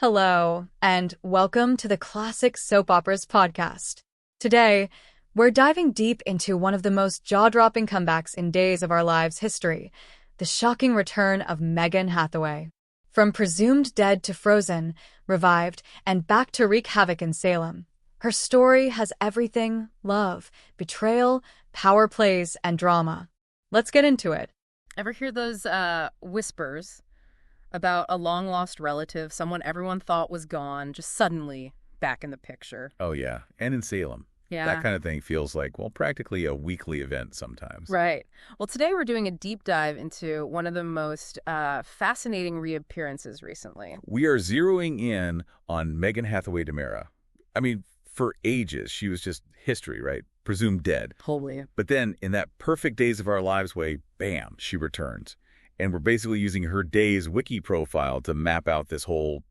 Hello, and welcome to the Classic Soap Operas podcast. Today, we're diving deep into one of the most jaw-dropping comebacks in Days of Our Lives history, the shocking return of Megan Hathaway. From presumed dead to frozen, revived, and back to wreak havoc in Salem, her story has everything: love, betrayal, power plays, and drama. Let's get into it. Ever hear those whispers about a long-lost relative, someone everyone thought was gone, just suddenly back in the picture? Oh, yeah. And in Salem. Yeah. That kind of thing feels like, well, practically a weekly event sometimes. Right. Well, today we're doing a deep dive into one of the most fascinating reappearances recently. We are zeroing in on Megan Hathaway DiMera. I mean, for ages, she was just history, right? Presumed dead. Holy. But then, in that perfect Days of Our Lives way, bam, she returns. And we're basically using her Days wiki profile to map out this whole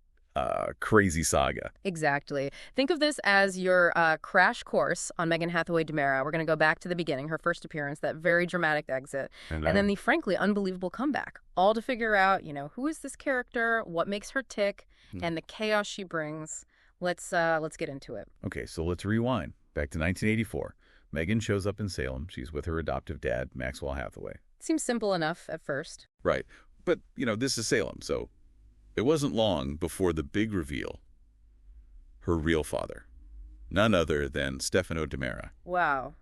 crazy saga. Exactly. Think of this as your crash course on Megan Hathaway DiMera. We're going to go back to the beginning, her first appearance, that very dramatic exit, and then the frankly unbelievable comeback, all to figure out, who is this character, what makes her tick, and the chaos she brings. Let's get into it. Okay, so let's rewind. Back to 1984. Megan shows up in Salem. She's with her adoptive dad, Maxwell Hathaway. Seems simple enough at first. Right. But, this is Salem, so it wasn't long before the big reveal. Her real father. None other than Stefano DiMera. Wow.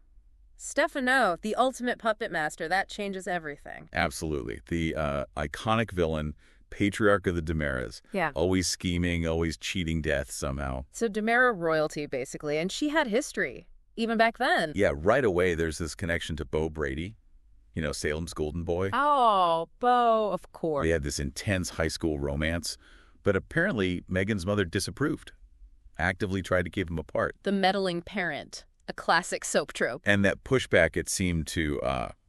Stefano, the ultimate puppet master. That changes everything. Absolutely. The iconic villain, patriarch of the DiMeras. Yeah. Always scheming, always cheating death somehow. So DiMera royalty, basically. And she had history, even back then. Yeah, right away there's this connection to Beau Brady. Salem's golden boy. Oh, Beau, of course. They had this intense high school romance, but apparently Megan's mother disapproved, actively tried to keep them apart. The meddling parent, a classic soap trope. And that pushback, it seemed to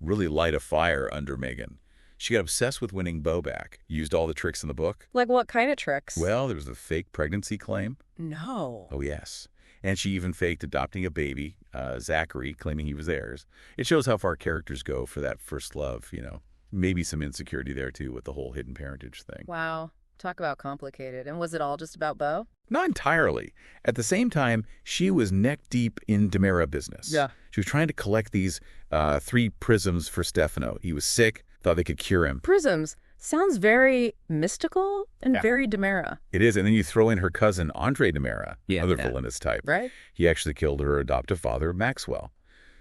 really light a fire under Megan. She got obsessed with winning Beau back, used all the tricks in the book. Like what kind of tricks? Well, there was a fake pregnancy claim. No. Oh, yes. And she even faked adopting a baby, Zachary, claiming he was theirs. It shows how far characters go for that first love, Maybe some insecurity there, too, with the whole hidden parentage thing. Wow. Talk about complicated. And was it all just about Beau? Not entirely. At the same time, she was neck-deep in DiMera business. Yeah. She was trying to collect these 3 prisms for Stefano. He was sick, thought they could cure him. Prisms. Sounds very mystical and very DiMera. It is, and then you throw in her cousin, Andre DiMera, other villainous type. Right. He actually killed her adoptive father, Maxwell.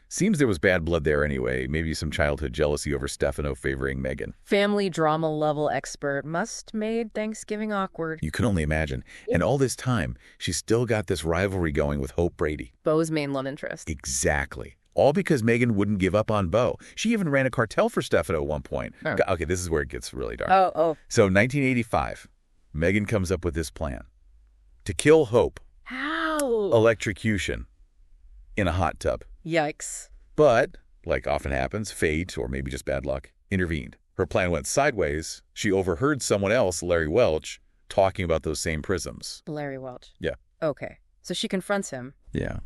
Seems there was bad blood there anyway, maybe some childhood jealousy over Stefano favoring Megan. Family drama level expert must made Thanksgiving awkward. You can only imagine. And all this time, she's still got this rivalry going with Hope Brady. Beau's main love interest. Exactly. All because Megan wouldn't give up on Beau. She even ran a cartel for Stefano at one point. Oh. Okay, this is where it gets really dark. Oh. So 1985, Megan comes up with this plan. To kill Hope. How? Electrocution. In a hot tub. Yikes. But, like often happens, fate, or maybe just bad luck, intervened. Her plan went sideways. She overheard someone else, Larry Welch, talking about those same prisms. Larry Welch. Yeah. Okay. So she confronts him. Yeah.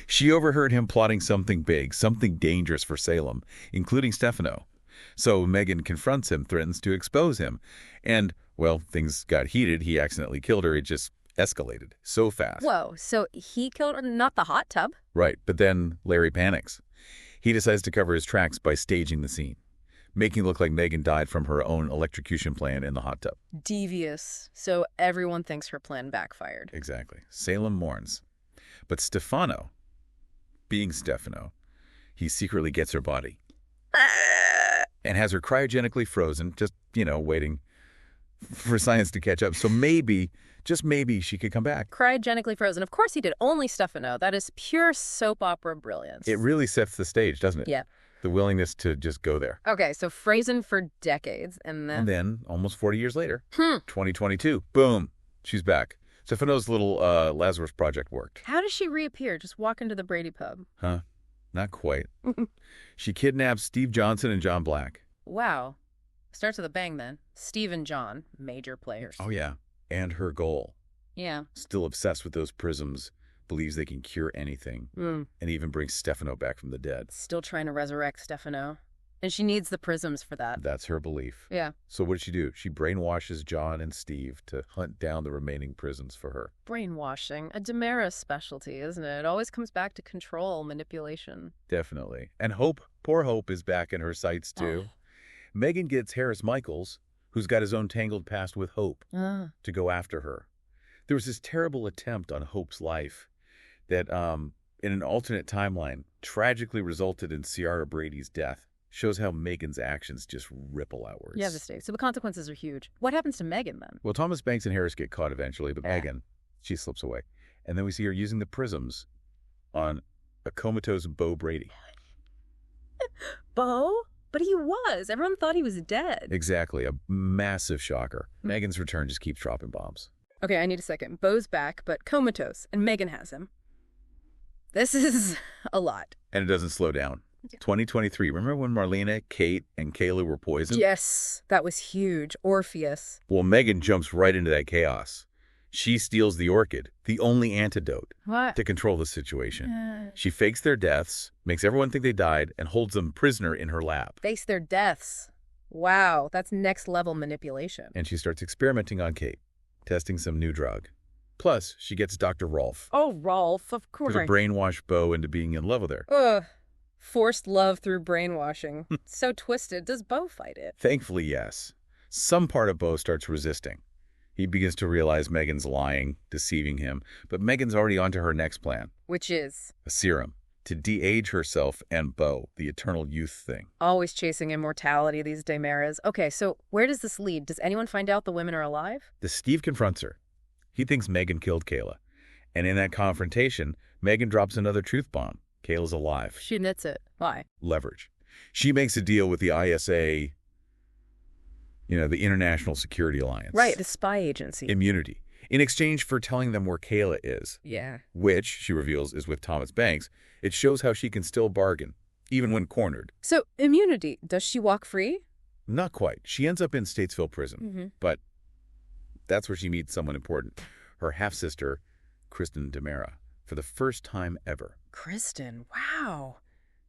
She overheard him plotting something big, something dangerous for Salem, including Stefano. So Megan confronts him, threatens to expose him. And, well, things got heated. He accidentally killed her. It just escalated so fast. Whoa. So he killed her, not the hot tub? Right. But then Larry panics. He decides to cover his tracks by staging the scene, making it look like Megan died from her own electrocution plan in the hot tub. Devious. So everyone thinks her plan backfired. Exactly. Salem mourns. But Stefano, being Stefano, he secretly gets her body and has her cryogenically frozen, just, waiting for science to catch up. So maybe, just maybe, she could come back. Cryogenically frozen. Of course he did. Only Stefano. That is pure soap opera brilliance. It really sets the stage, doesn't it? Yeah. The willingness to just go there. Okay, so frozen for decades. And then, almost 40 years later, 2022, boom, she's back. Stefano's little Lazarus project worked. How does she reappear? Just walk into the Brady pub? Huh? Not quite. She kidnaps Steve Johnson and John Black. Wow. Starts with a bang then. Steve and John, major players. Oh, yeah. And her goal. Yeah. Still obsessed with those prisms, believes they can cure anything, and even brings Stefano back from the dead. Still trying to resurrect Stefano. And she needs the prisms for that. That's her belief. Yeah. So what does she do? She brainwashes John and Steve to hunt down the remaining prisons for her. Brainwashing. A DiMera specialty, isn't it? It always comes back to control, manipulation. Definitely. And Hope, poor Hope, is back in her sights, too. Megan gets Harris Michaels, who's got his own tangled past with Hope, to go after her. There was this terrible attempt on Hope's life that, in an alternate timeline, tragically resulted in Ciara Brady's death. Shows how Megan's actions just ripple outwards. Yeah, so the consequences are huge. What happens to Megan, then? Well, Thomas Banks and Harris get caught eventually, but Megan, she slips away. And then we see her using the prisms on a comatose Bo Brady. Bo? But he was. Everyone thought he was dead. Exactly. A massive shocker. Megan's return just keeps dropping bombs. Okay, I need a second. Bo's back, but comatose, and Megan has him. This is a lot. And it doesn't slow down. 2023. Remember when Marlena, Kate, and Kayla were poisoned? Yes, that was huge. Orpheus. Well, Megan jumps right into that chaos. She steals the orchid, the only antidote to control the situation. She fakes their deaths, makes everyone think they died, and holds them prisoner in her lab. Face their deaths. Wow, that's next level manipulation. And she starts experimenting on Kate, testing some new drug. Plus, she gets Dr. Rolf. Oh, Rolf, of course. To brainwash Bo into being in love with her. Ugh. Forced love through brainwashing. So twisted. Does Bo fight it? Thankfully, yes. Some part of Bo starts resisting. He begins to realize Megan's lying, deceiving him, but Megan's already onto her next plan. Which is? A serum. To de-age herself and Bo, the eternal youth thing. Always chasing immortality, these DiMeras. Okay, so where does this lead? Does anyone find out the women are alive? Steve confronts her. He thinks Megan killed Kayla. And in that confrontation, Megan drops another truth bomb. Kayla's alive. She admits it. Why? Leverage. She makes a deal with the ISA, the International Security Alliance. Right, the spy agency. Immunity. In exchange for telling them where Kayla is. Yeah. Which, she reveals, is with Thomas Banks. It shows how she can still bargain, even when cornered. So, immunity. Does she walk free? Not quite. She ends up in Statesville Prison. But that's where she meets someone important. Her half-sister, Kristen DiMera, for the first time ever. Kristen, wow.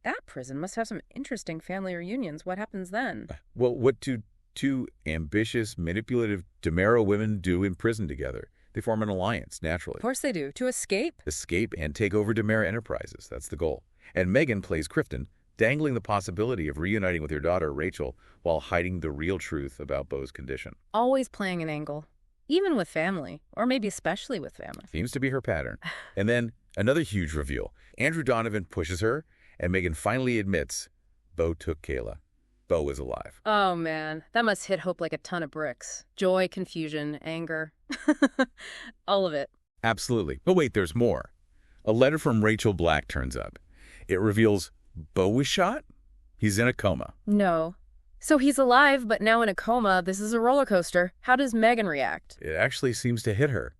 That prison must have some interesting family reunions. What happens then? Well, what do two ambitious, manipulative DiMera women do in prison together? They form an alliance, naturally. Of course they do. To escape? Escape and take over DiMera Enterprises. That's the goal. And Megan plays Kristen, dangling the possibility of reuniting with her daughter, Rachel, while hiding the real truth about Bo's condition. Always playing an angle. Even with family. Or maybe especially with family. Seems to be her pattern. And then another huge reveal. Andrew Donovan pushes her, and Megan finally admits Bo took Kayla. Bo is alive. Oh, man. That must hit Hope like a ton of bricks. Joy, confusion, anger. All of it. Absolutely. But wait, there's more. A letter from Rachel Black turns up. It reveals Bo was shot? He's in a coma. No. So he's alive, but now in a coma. This is a roller coaster. How does Megan react? It actually seems to hit her.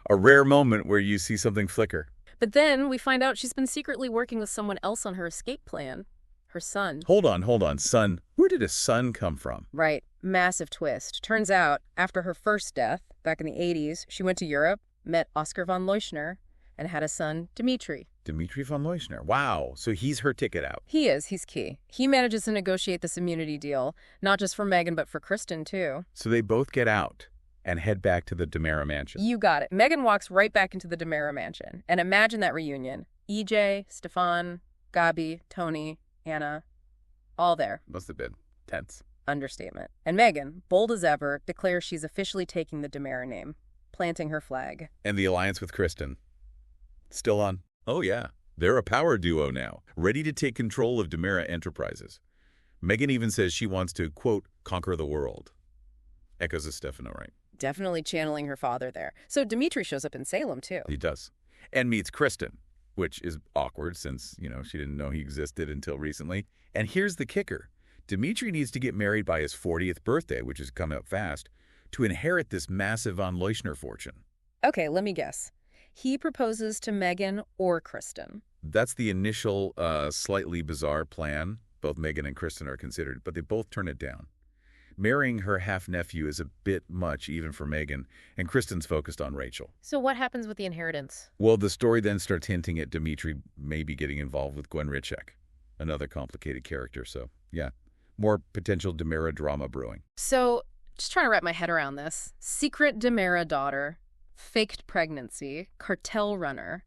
A rare moment where you see something flicker. But then we find out she's been secretly working with someone else on her escape plan. Her son. Hold on. Son. Where did a son come from? Right. Massive twist. Turns out, after her first death, back in the 80s, she went to Europe, met Oscar von Leuschner, and had a son, Dmitri. Dmitri von Leuschner. Wow. So he's her ticket out. He is. He's key. He manages to negotiate this immunity deal, not just for Megan, but for Kristen, too. So they both get out and head back to the DiMera mansion. You got it. Megan walks right back into the DiMera mansion. And imagine that reunion. EJ, Stefan, Gabi, Tony, Anna, all there. Must have been tense. Understatement. And Megan, bold as ever, declares she's officially taking the DiMera name, planting her flag. And the alliance with Kristen. Still on. Oh, yeah. They're a power duo now, ready to take control of DiMera Enterprises. Megan even says she wants to, quote, conquer the world. Echoes of Stefano, right? Definitely channeling her father there. So Dmitri shows up in Salem, too. He does. And meets Kristen, which is awkward since, she didn't know he existed until recently. And here's the kicker. Dmitri needs to get married by his 40th birthday, which is coming up fast, to inherit this massive von Leuschner fortune. Okay, let me guess. He proposes to Megan or Kristen. That's the initial, slightly bizarre plan. Both Megan and Kristen are considered, but they both turn it down. Marrying her half-nephew is a bit much even for Megan, and Kristen's focused on Rachel. So what happens with the inheritance? Well, the story then starts hinting at Dmitri maybe getting involved with Gwen Ritchek, another complicated character, so yeah. More potential DiMera drama brewing. So, just trying to wrap my head around this. Secret DiMera daughter, faked pregnancy, cartel runner,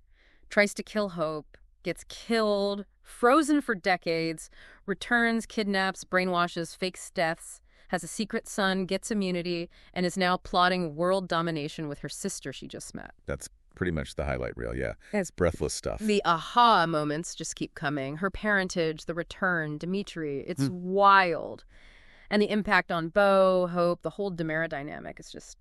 tries to kill Hope, gets killed, frozen for decades, returns, kidnaps, brainwashes, fakes deaths, has a secret son, gets immunity, and is now plotting world domination with her sister she just met. That's pretty much the highlight reel, yeah. It's breathless stuff. The aha moments just keep coming. Her parentage, the return, Dimitri, it's wild. And the impact on Beau, Hope, the whole DiMera dynamic is just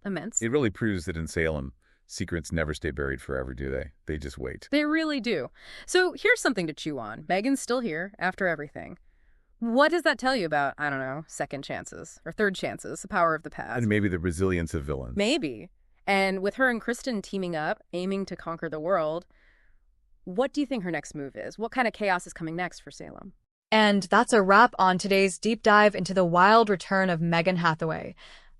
immense. It really proves that in Salem, secrets never stay buried forever, do they? They just wait. They really do. So here's something to chew on. Megan's still here after everything. What does that tell you about, I don't know, second chances or third chances, the power of the past? And maybe the resilience of villains. Maybe. And with her and Kristen teaming up, aiming to conquer the world, what do you think her next move is? What kind of chaos is coming next for Salem? And that's a wrap on today's deep dive into the wild return of Megan Hathaway.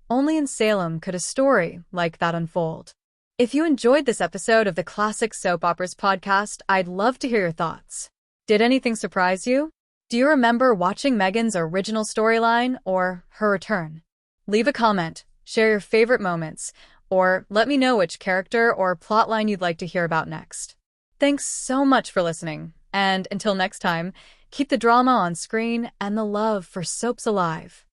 Only in Salem could a story like that unfold. If you enjoyed this episode of the Classic Soap Operas podcast, I'd love to hear your thoughts. Did anything surprise you? Do you remember watching Megan's original storyline or her return? Leave a comment, share your favorite moments, or let me know which character or plotline you'd like to hear about next. Thanks so much for listening, and until next time, keep the drama on screen and the love for soaps alive.